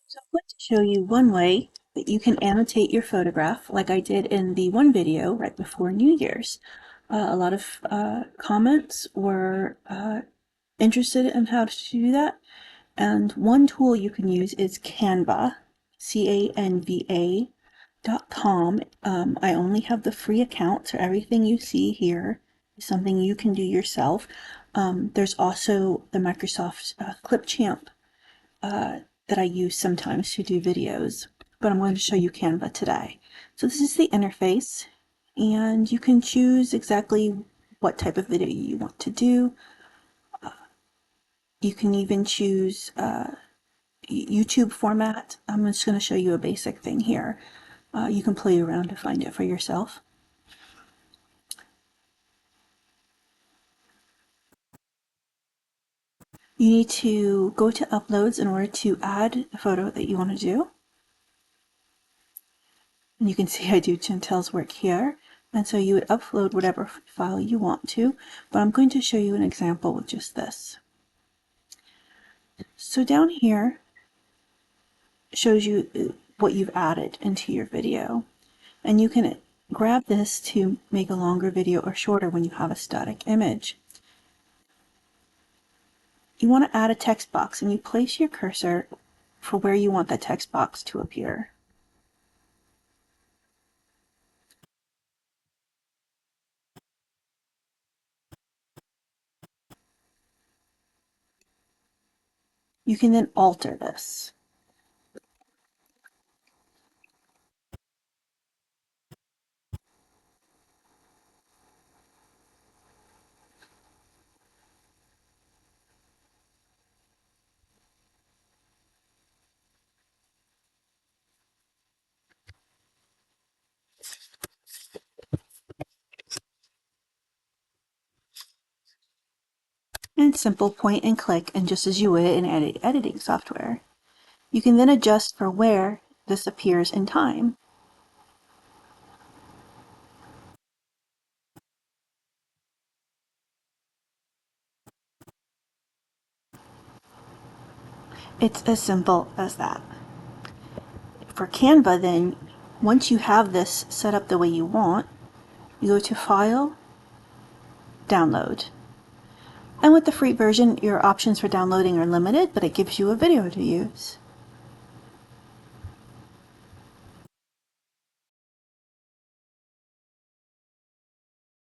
So I'm going to show you one way that you can annotate your photograph like I did in the one video right before New Year's. A lot of comments were interested in how to do that, and one tool you can use is Canva, Canva.com. I only have the free account, so everything you see here is something you can do yourself. There's also the Microsoft Clipchamp that I use sometimes to do videos, but I'm going to show you Canva today. So this is the interface, and you can choose exactly what type of video you want to do. You can even choose YouTube format. I'm just going to show you a basic thing here. You can play around to find it for yourself. You need to go to uploads in order to add a photo that you want to do. And you can see I do GenTales work here. And so you would upload whatever file you want to, but I'm going to show you an example with just this. So down here shows you what you've added into your video. And you can grab this to make a longer video or shorter when you have a static image. You want to add a text box, and you place your cursor for where you want that text box to appear. You can then alter this. And simple point and click, and just as you would in editing software. You can then adjust for where this appears in time. It's as simple as that. For Canva then, once you have this set up the way you want, you go to File, Download. And with the free version, your options for downloading are limited, but it gives you a video to use.